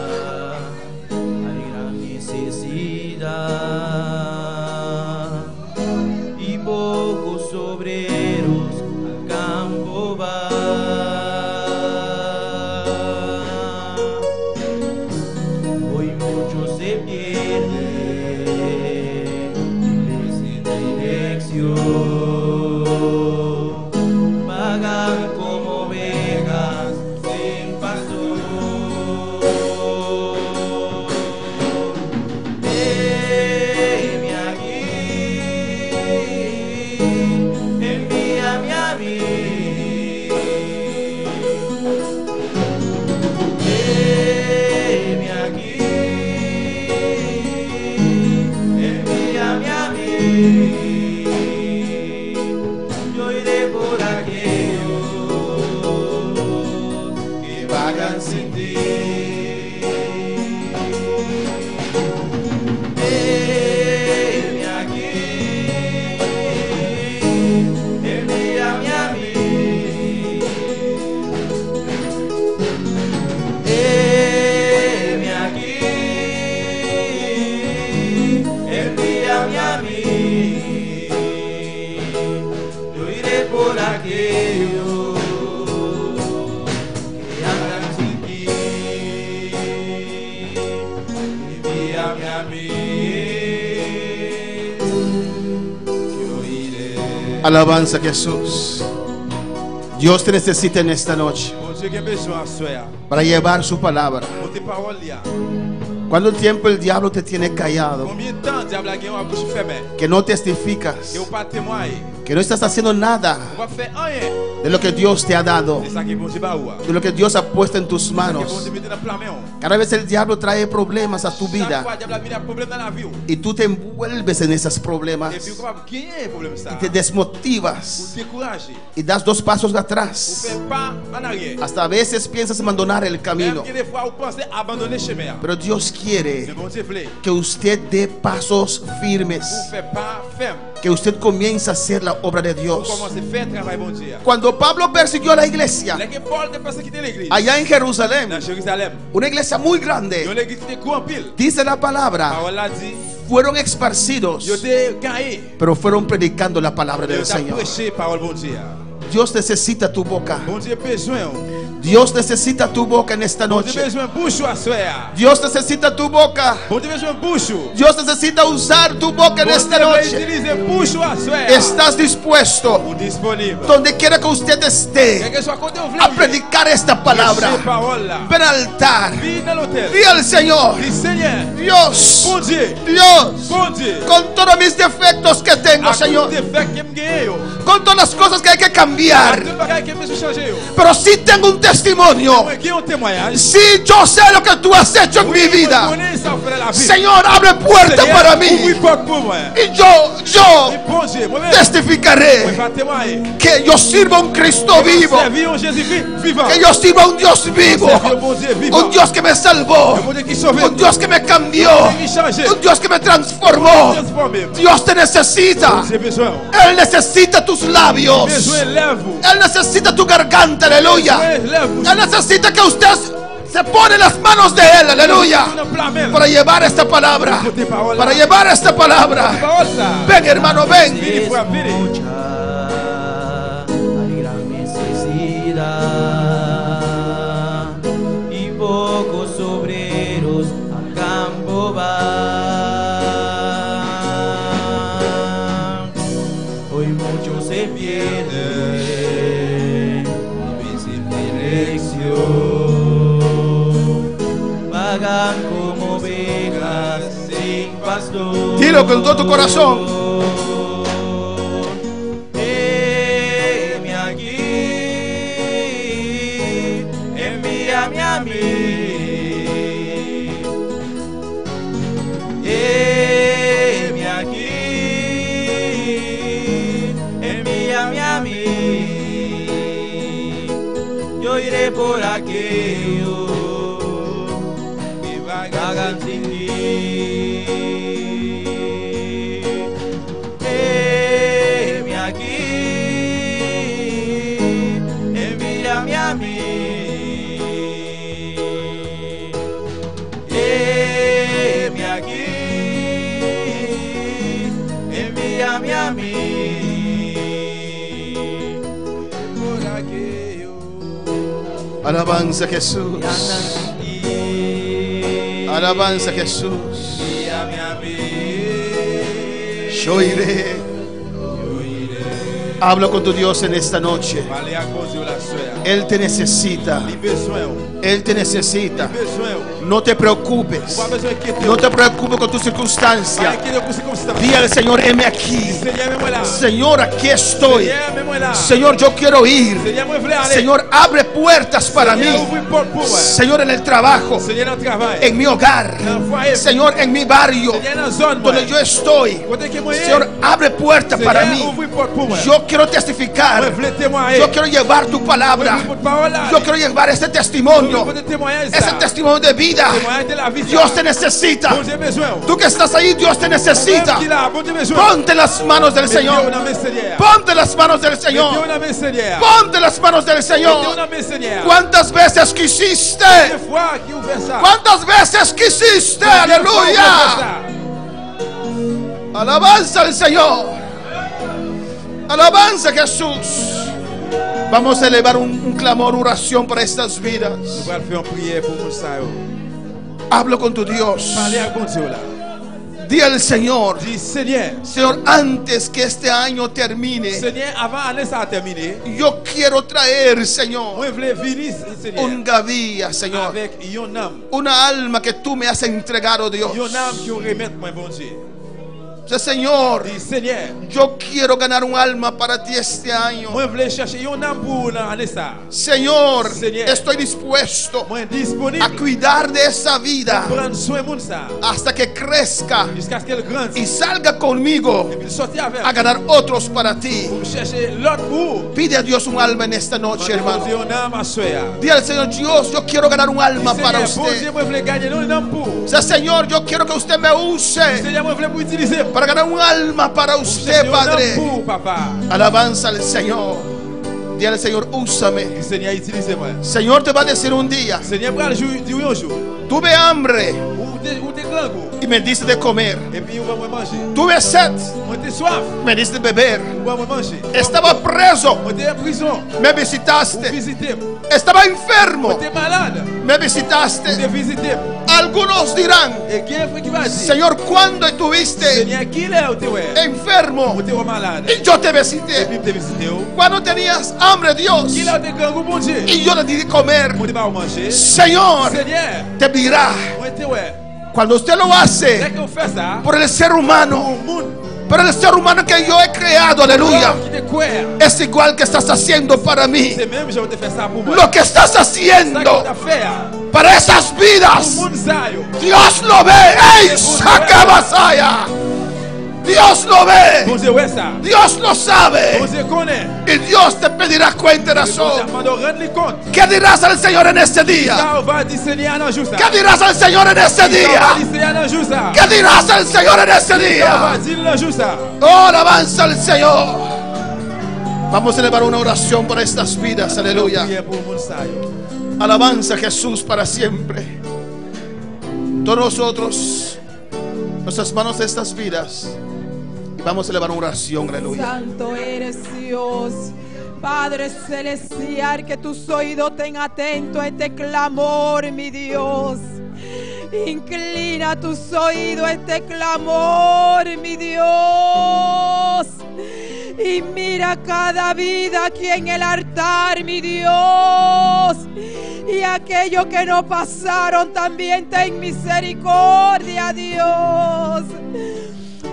hay gran necesidad y pocos obreros al campo van. Hoy muchos se pierden sin dirección, vagan como ovejas sin pastor. Heme aquí, envíame a mí. Heme aquí, envíame a mí. Yo iré por aquellos que vagan sin ti. Heme aquí, envíame a mí. Heme aquí, envíame a mí. Yo iré por aquellos que andan sin ti. Envíame a mí. Yo iré. Alabanza a Jesús. Dios te necesita en esta noche Bon Dieu qui a besoin à soi. para llevar su palabra. Pour tes paroles là. ¿Cuánto tiempo el diablo te tiene callado? Combien de temps diable a gagné à bouche fermée? Que no testificas, Que vous pas témoigner. que no estás haciendo nada Vous pas faire rien. de lo que Dios te ha dado, C'est ça que bon Dieu ba ou. de lo que Dios ha puesto en tus Que bon manos. Dieu mette dans plan main. Cada vez el diablo trae problemas a tu Chaque fois vida diable a mis un problème dans la vie. y tú te envuelves en esos Et problemas puis vous capable gagner problème ça. y te desmotivas Vous décourager. y das 2 pasos Vous atrás. faites pas en arrière. Hasta a veces piensas abandonar el Même camino, que des fois vous pensez abandonner chemin. pero Dios Mais quiere bon Dieu voulait. que usted dé pasos firmes, Vous faites pas ferme. que usted comience a hacer la obra de Vous Dios. commencez à faire travail bon Dieu. Cuando Pablo persiguió a la iglesia Là que Paul te passe quitter l'église. allá en Jerusalén, Dans Jérusalem. una iglesia muy Yo grande, l'église qui était gros en pile. dice la palabra, Parole a dit, fueron esparcidos, yo te caillé. pero fueron predicando la palabra Yo del t'ai Señor. prêché parole bon Dieu. Dios necesita tu boca. Bon Dieu besoin. Dios necesita tu boca en esta Bon Dieu noche. besoin bouche à soir. Dios necesita tu boca. Bon Dieu besoin bouche. Dios necesita usar tu boca en Bon esta Dieu veut noche. utiliser bouche à soir. ¿Estás dispuesto, Ou disponible. donde quiera que usted Quel esté, que soit côté où a vous predicar esta palabra? Prêcher parole là. Ven al altar. Viens dans l'hôtel. Di al Señor, Dis Seigneur. Dios, Bon Dieu. Dios, Bon Dieu. con todos mis defectos que tengo, À Señor, cause des faits qui me gagnent, yo. con todas las cosas que hay que À cambiar, tout bagage qui me sont changés, yo. pero sí tengo un testimonio. Moi qui ai un témoignage. Sí, yo sé lo que tú has hecho en mi Oui, vida. moi, connais ça, frère, la vie. Señor, abre puerta Seigneur, para mí. ouvre porte pour moi. Y yo Et bon Dieu, moi-même, testificaré moi, je vais témoigner. que yo sirvo a un Cristo vivo, Servir un Jésus vivant. que yo sirvo a un Dios vivo, Servir un bon Dieu vivant. un Dios que me salvó, Un bon Dieu qui sauve. un Dios que me cambió, Qui change. un Dios que me transformó. Transformé. Dios te necesita. J'ai besoin. Él necesita tus labios. Besoin, lève-vous. Él necesita tu garganta, aleluya. Besoin, lève-vous. Él necesita que usted se pone en las manos de Él, aleluya, Une flamme. para llevar esta palabra, para llevar esta palabra. Parole ça. Ven, hermano, ven. Vini, frère, vini. Hay gran necesidad y pocos obreros al campo van. Hoy muchos se pierden, viven sin dirección, vagan como ovejas sin pastor. Dilo con todo tu corazón. Heme aquí, envíame a mí. Heme aquí, envíame a mí. Yo iré por aquellos que vagan sin ti. Heme aquí, envíame a mí. Alabanza Jesús. Alabanza Jesús. Yo iré. Habla con tu Dios en esta noche. Él te necesita. Él te necesita. No te preocupes. No te preocupes con tu circunstancia. Dile al Señor, heme aquí. Señor, aquí estoy. Señor, yo quiero ir. Señor, abre puertas para mí. Señor, en el trabajo, en mi hogar, Señor, en mi barrio, donde yo estoy. Señor, abre puertas para mí. Yo quiero testificar. Yo quiero llevar tu palabra. Yo quiero llevar este testimonio. Ese testimonio de vida. Dios te necesita. Tú que estás ahí, Dios te necesita. Ponte en las manos del Señor. Ponte en las manos del Señor. Ponte en las manos del Señor. ¿Cuántas veces quisiste? ¿Cuántas veces quisiste? Aleluya. Alabanza al Señor. Alabanza a Jesús. Vamos a elevar un clamor, oración para estas vidas. Hablo con tu Dios. Di al Señor, Señor, antes que este año termine, yo quiero traer, Señor, un gavía, Señor, una alma que tú me has entregado, Dios. Señor, yo quiero ganar un alma para ti este año. Señor, estoy dispuesto a cuidar de esa vida hasta que crezca y salga conmigo a ganar otros para ti. Pide a Dios un alma en esta noche, hermano. Dile al Señor, Dios, yo quiero ganar un alma para usted. Señor, yo quiero que usted me use para ganar un alma para usted, Padre. Alabanza al Señor. Dile al Señor, úsame. Señor te va a decir un día, tuve hambre y me diste de comer. Tuve sed, me diste de beber. Estaba preso, me visitaste. Estaba enfermo, me visitaste. Algunos dirán, Señor, ¿cuándo estuviste enfermo y yo te visité? Cuando tenías hambre, Dios, y yo le di de comer. Señor te dirá, cuando usted lo hace por el ser humano, pero el ser humano que yo he creado, aleluya, es igual que estás haciendo para mí. Lo que estás haciendo para esas vidas, Dios lo ve. ¡Ey, saca Masaya! Dios lo ve, Dios lo sabe, y Dios te pedirá cuenta de razón. ¿Qué dirás al Señor en este día? ¿Qué dirás al Señor en este día? ¿Qué dirás al Señor en este día? Oh, alabanza al Señor. Vamos a elevar una oración para estas vidas, aleluya. Alabanza a Jesús para siempre. Todos nosotros, nuestras manos de estas vidas, vamos a elevar una oración, aleluya. Santo eres Dios, Padre celestial, que tus oídos ten atento a este clamor, mi Dios. Inclina tus oídos a este clamor, mi Dios. Y mira cada vida aquí en el altar, mi Dios. Y aquellos que no pasaron también ten misericordia, Dios.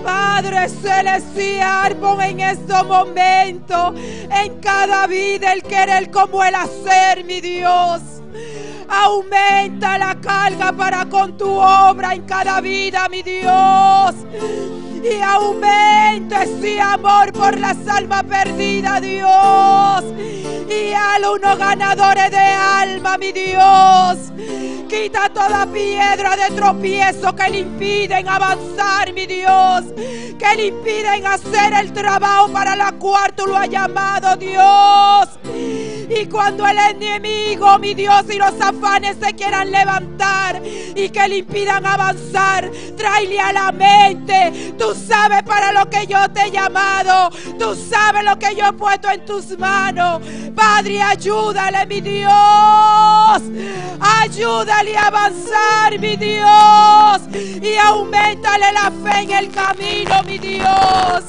Padre celestial, pon en estos momentos en cada vida el querer como el hacer, mi Dios. Aumenta la carga para con tu obra en cada vida, mi Dios. Y aumenta ese amor por las almas perdidas, Dios. Y a unos ganadores de alma, mi Dios. Quita toda piedra de tropiezo que le impiden avanzar, mi Dios. Que le impiden hacer el trabajo para la cual tú lo has llamado, Dios. Y cuando el enemigo, mi Dios, y los afanes se quieran levantar y que le impidan avanzar, tráele a la mente: tú sabes para lo que yo te he llamado, tú sabes lo que yo he puesto en tus manos. Padre, ayúdale, mi Dios, ayúdale a avanzar, mi Dios, y aumentale la fe en el camino, mi Dios.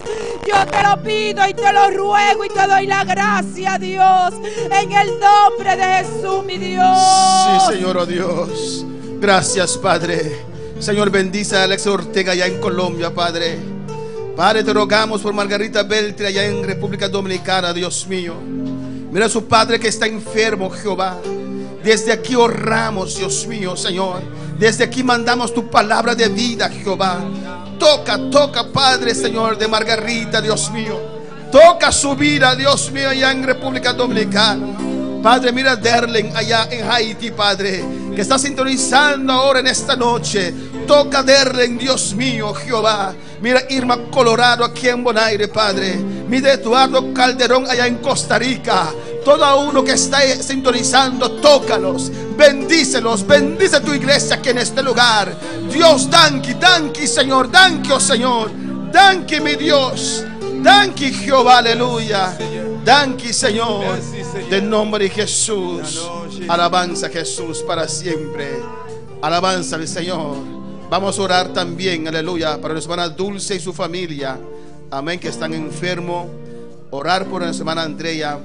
Yo te lo pido y te lo ruego y te doy la gracia, Dios, en el nombre de Jesús, mi Dios. Sí, Señor, oh Dios. Gracias, Padre. Señor, bendice a Alex Ortega allá en Colombia, Padre. Padre, te rogamos por Margarita Beltre allá en República Dominicana, Dios mío. Mira a su padre que está enfermo, Jehová. Desde aquí oramos, Dios mío, Señor. Desde aquí mandamos tu palabra de vida, Jehová. Toca, Padre, Señor, de Margarita, Dios mío. Toca su vida, Dios mío, allá en República Dominicana. Padre, mira a Derlen allá en Haití, Padre, que está sintonizando ahora en esta noche. Toca Derlen, Dios mío, Jehová. Mira Irma Colorado aquí en Bonaire, Padre. Mira Eduardo Calderón allá en Costa Rica. Todo uno que está sintonizando, tócalos, bendícelos, bendice tu iglesia aquí en este lugar. Dios, danki, Señor, danki, oh Señor, danki, mi Dios, danki, Jehová, aleluya, danki, Señor, del nombre de Jesús. Alabanza a Jesús para siempre, alabanza al Señor. Vamos a orar también, aleluya, para nuestra hermana Dulce y su familia, amén, que están enfermos. Orar por nuestra hermana Andrea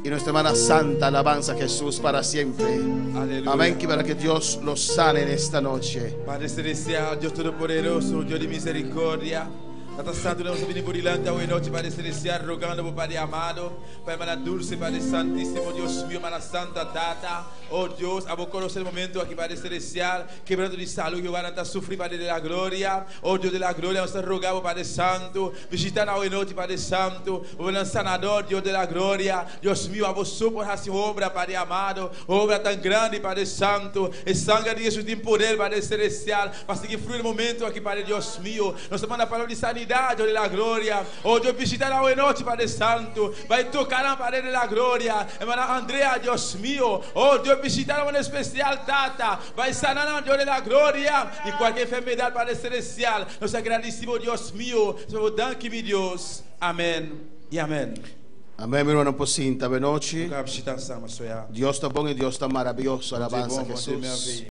y nuestra hermana Santa, alabanza a Jesús para siempre. Aleluya. Amén, que para que Dios los sane en esta noche. Padre Celestial, Dios Todopoderoso, Dios de misericordia, Tata Santo, vamos a venir por delante hoy noche, Padre Celestial, rogando por Padre amado, Padre hermana Dulce, Padre Santísimo, Dios mío, hermana Santa Tata, oh Dios, a vos conocer el momento aquí, Padre Celestial, quebrando de salud, Jehová, Nata sufrir, Padre de la gloria, oh Dios de la gloria, vamos a rogar, Padre Santo, visitando hoy noche, Padre Santo, oh sanador, Dios de la gloria, Dios mío, a vos por hacer obra, Padre amado, obra tan grande, Padre Santo, el sangre de Jesús tiene poder, Padre Celestial, para seguir fluir el momento aquí, Padre Dios mío, nos manda palabra de sanidad, Dios de la gloria, oh Dios, visitar hoy noche, Padre Santo, va a tocar a Padre de la gloria, hermana Andrea, Dios mío, oh Dios, visitar en especial, Tata, va a sanar a Dios de la gloria, y cualquier enfermedad, Padre Celestial, nos agradecemos, Dios mío, danke, mi Dios, amén y amén. Amén, mi hermano Pocinta, buenas noches. Dios está bom e Dios está Dios está maravilloso, alabanza a bom, Jesús. Deus me